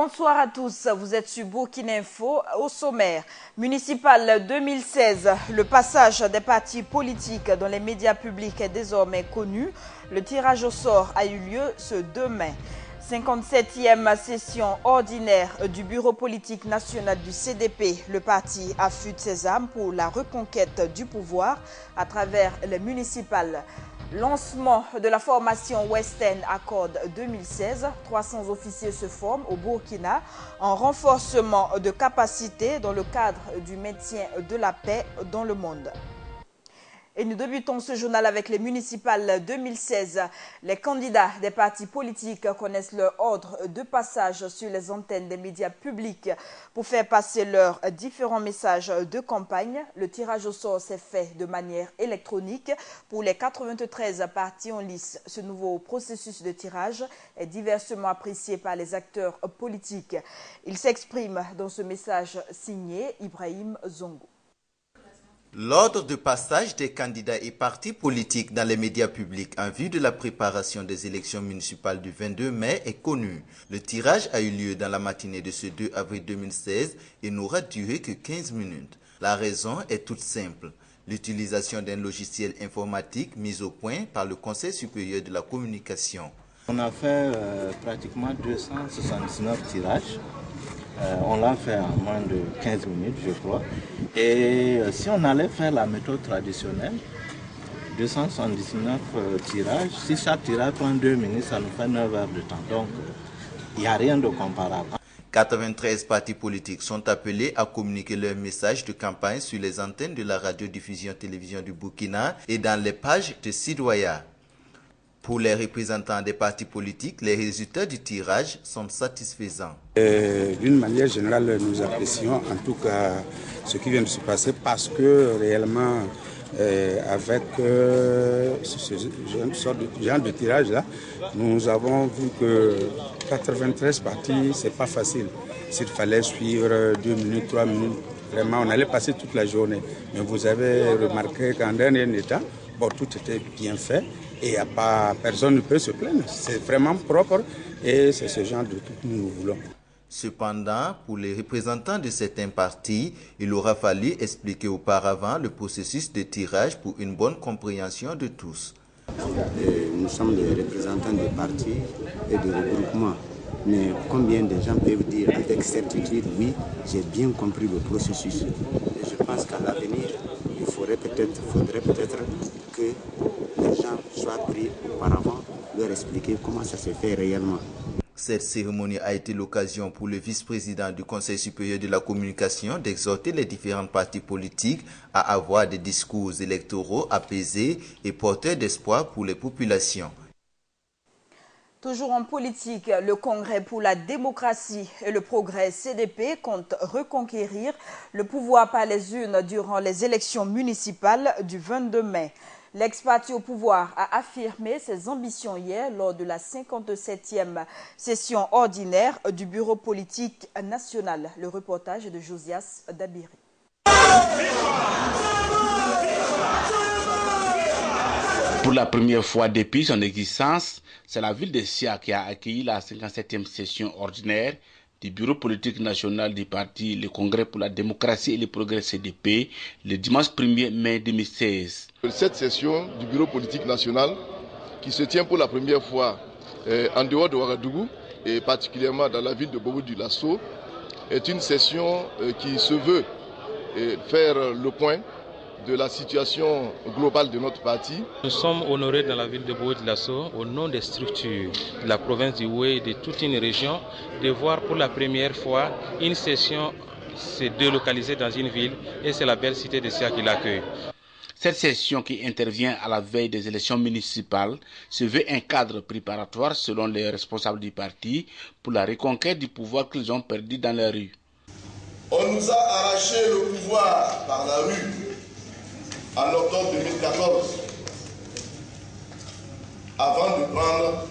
Bonsoir à tous, vous êtes sur Burkina Info. Au sommaire, municipal 2016, le passage des partis politiques dans les médias publics est désormais connu. Le tirage au sort a eu lieu ce 2 mai. 57e session ordinaire du Bureau politique national du CDP. Le parti affûte ses armes pour la reconquête du pouvoir à travers les municipales. Lancement de la formation Western Accord 2016. 300 officiers se forment au Burkina en renforcement de capacités dans le cadre du maintien de la paix dans le monde. Et nous débutons ce journal avec les municipales 2016. Les candidats des partis politiques connaissent leur ordre de passage sur les antennes des médias publics pour faire passer leurs différents messages de campagne. Le tirage au sort s'est fait de manière électronique pour les 93 partis en lice. Ce nouveau processus de tirage est diversement apprécié par les acteurs politiques. Il s'exprime dans ce message signé Ibrahim Zongo. L'ordre de passage des candidats et partis politiques dans les médias publics en vue de la préparation des élections municipales du 22 mai est connu. Le tirage a eu lieu dans la matinée de ce 2 avril 2016 et n'aura duré que 15 minutes. La raison est toute simple. L'utilisation d'un logiciel informatique mis au point par le Conseil supérieur de la communication. On a fait pratiquement 279 tirages. On l'a fait en moins de 15 minutes, je crois. Et si on allait faire la méthode traditionnelle, 279 tirages, si chaque tirage prend 2 minutes, ça nous fait 9 heures de temps. Donc, il n'y a rien de comparable. 93 partis politiques sont appelés à communiquer leurs messages de campagne sur les antennes de la radiodiffusion-télévision du Burkina et dans les pages de Sidoya. Pour les représentants des partis politiques, les résultats du tirage sont satisfaisants. D'une manière générale, nous apprécions en tout cas ce qui vient de se passer parce que réellement, avec ce genre de tirage-là, nous avons vu que 93 partis, c'est pas facile. S'il fallait suivre 2 minutes, 3 minutes, vraiment, on allait passer toute la journée. Mais vous avez remarqué qu'en dernier état, bon, tout était bien fait. Et personne ne peut se plaindre. C'est vraiment propre et c'est ce genre de truc que nous voulons. Cependant, pour les représentants de certains partis, il aura fallu expliquer auparavant le processus de tirage pour une bonne compréhension de tous. Nous sommes les représentants des partis et des regroupements. Mais combien de gens peuvent dire avec certitude, oui, j'ai bien compris le processus. Et je pense qu'à l'avenir, il faudrait peut-être que les gens soient pris auparavant, leur expliquer comment ça se fait réellement. Cette cérémonie a été l'occasion pour le vice-président du Conseil supérieur de la communication d'exhorter les différents partis politiques à avoir des discours électoraux apaisés et porteurs d'espoir pour les populations. Toujours en politique, le Congrès pour la démocratie et le progrès CDP compte reconquérir le pouvoir par les urnes durant les élections municipales du 22 mai. L'ex-parti au pouvoir a affirmé ses ambitions hier lors de la 57e session ordinaire du Bureau politique national. Le reportage est de Josias Dabiri. Pour la première fois depuis son existence, c'est la ville de Sia qui a accueilli la 57e session ordinaire du Bureau politique national du parti Le Congrès pour la démocratie et le progrès CDP le dimanche 1er mai 2016. Cette session du Bureau politique national qui se tient pour la première fois en dehors de Ouagadougou et particulièrement dans la ville de Bobo-Dioulasso est une session qui se veut faire le point de la situation globale de notre parti. Nous sommes honorés dans la ville de Bobo-Dioulasso, au nom des structures de la province du Oué et de toute une région, de voir pour la première fois une session se délocaliser dans une ville et c'est la belle cité de Sia qui l'accueille. Cette session qui intervient à la veille des élections municipales se veut un cadre préparatoire selon les responsables du parti pour la reconquête du pouvoir qu'ils ont perdu dans la rue. On nous a arraché le pouvoir par la rue en octobre 2014, avant de prendre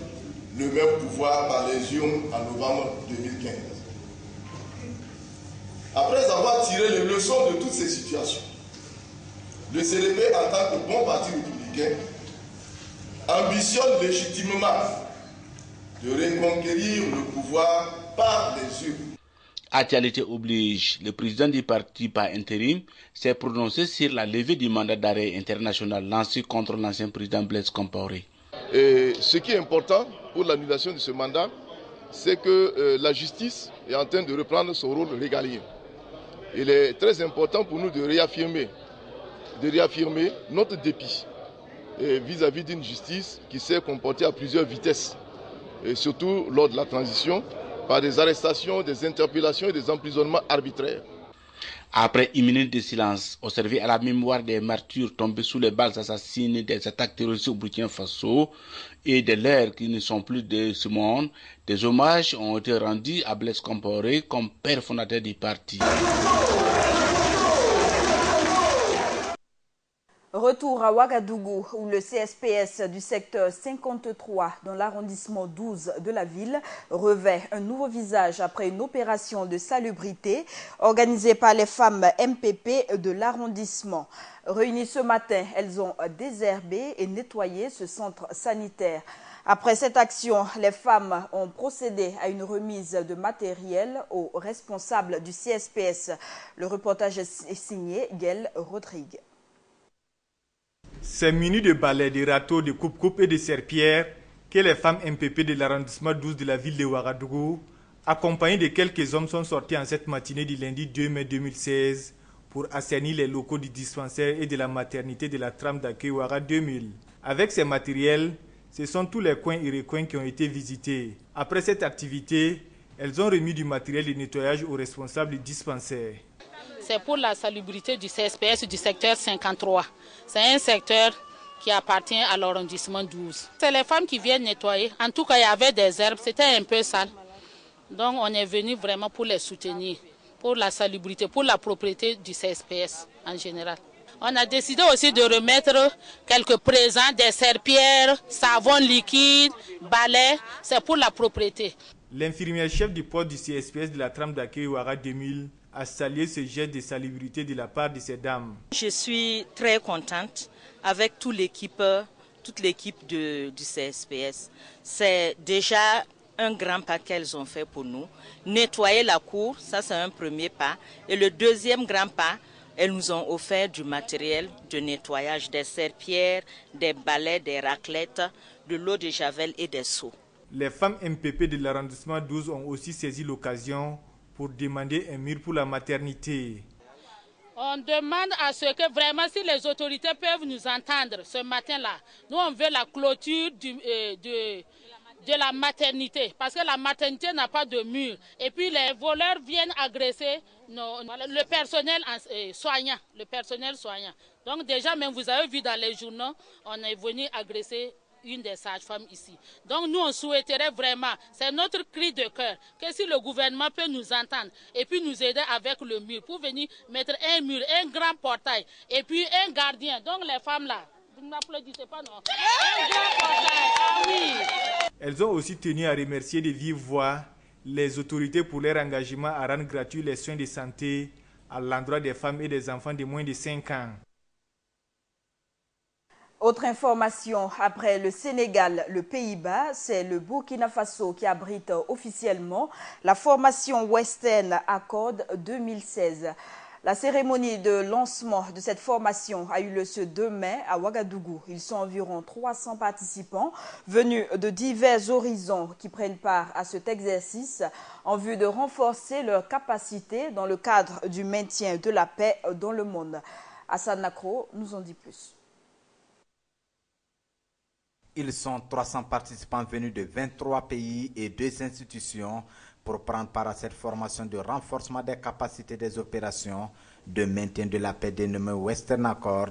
le même pouvoir par les urnes en novembre 2015. Après avoir tiré les leçons de toutes ces situations, le CDP, en tant que bon parti républicain, ambitionne légitimement de reconquérir le pouvoir par les urnes. Actualité oblige, le président du parti par intérim s'est prononcé sur la levée du mandat d'arrêt international lancé contre l'ancien président Blaise Compaoré. Et ce qui est important pour l'annulation de ce mandat, c'est que la justice est en train de reprendre son rôle régalien. Il est très important pour nous de réaffirmer notre dépit vis-à-vis d'une justice qui s'est comportée à plusieurs vitesses, et surtout lors de la transition, par des arrestations, des interpellations et des emprisonnements arbitraires. Après une minute de silence observé à la mémoire des martyrs tombés sous les balles assassines des attaques terroristes au Burkina Faso et de l'ère qui ne sont plus de ce monde, des hommages ont été rendus à Blaise Compaoré comme père fondateur du parti. Retour à Ouagadougou, où le CSPS du secteur 53 dans l'arrondissement 12 de la ville revêt un nouveau visage après une opération de salubrité organisée par les femmes MPP de l'arrondissement. Réunies ce matin, elles ont désherbé et nettoyé ce centre sanitaire. Après cette action, les femmes ont procédé à une remise de matériel aux responsables du CSPS. Le reportage est signé Gaël Rodrigue. Ces munis de balais, de râteaux, de coupe-coupe et de serpillères que les femmes MPP de l'arrondissement 12 de la ville de Ouagadougou, accompagnées de quelques hommes, sont sortis en cette matinée du lundi 2 mai 2016 pour assainir les locaux du dispensaire et de la maternité de la trame d'accueil Ouaga 2000. Avec ces matériels, ce sont tous les coins et recoins qui ont été visités. Après cette activité, elles ont remis du matériel de nettoyage aux responsables du dispensaire. C'est pour la salubrité du CSPS du secteur 53. C'est un secteur qui appartient à l'arrondissement 12. C'est les femmes qui viennent nettoyer. En tout cas, il y avait des herbes, c'était un peu sale. Donc on est venu vraiment pour les soutenir, pour la salubrité, pour la propriété du CSPS en général. On a décidé aussi de remettre quelques présents, des serpillères, savon liquide, balais, c'est pour la propriété. L'infirmière chef du poste du CSPS de la trame d'accueil Ouaga 2000 a salué ce geste de salubrité de la part de ces dames. Je suis très contente avec toute l'équipe du CSPS. C'est déjà un grand pas qu'elles ont fait pour nous. Nettoyer la cour, ça c'est un premier pas. Et le deuxième grand pas, elles nous ont offert du matériel de nettoyage, des serpillères, des balais, des raclettes, de l'eau de javel et des seaux. Les femmes MPP de l'arrondissement 12 ont aussi saisi l'occasion pour demander un mur pour la maternité. On demande à ce que vraiment, si les autorités peuvent nous entendre ce matin-là, nous on veut la clôture de la maternité, parce que la maternité n'a pas de mur. Et puis les voleurs viennent agresser le personnel soignant. Donc déjà, même vous avez vu dans les journaux, on est venu agresser une des sages-femmes ici. Donc nous on souhaiterait vraiment, c'est notre cri de cœur, que si le gouvernement peut nous entendre et puis nous aider avec le mur pour venir mettre un mur, un grand portail et puis un gardien. Donc les femmes là, vous ne m'applaudissez pas non? Un grand portail, ah oui. Elles ont aussi tenu à remercier de vive voix les autorités pour leur engagement à rendre gratuits les soins de santé à l'endroit des femmes et des enfants de moins de 5 ans. Autre information, après le Sénégal, le Pays-Bas, c'est le Burkina Faso qui abrite officiellement la formation Western Accord 2016. La cérémonie de lancement de cette formation a eu lieu ce 2 mai à Ouagadougou. Ils sont environ 300 participants venus de divers horizons qui prennent part à cet exercice en vue de renforcer leurs capacités dans le cadre du maintien de la paix dans le monde. Hassan Nakro nous en dit plus. Ils sont 300 participants venus de 23 pays et 2 institutions pour prendre part à cette formation de renforcement des capacités des opérations de maintien de la paix dénommée Western Accord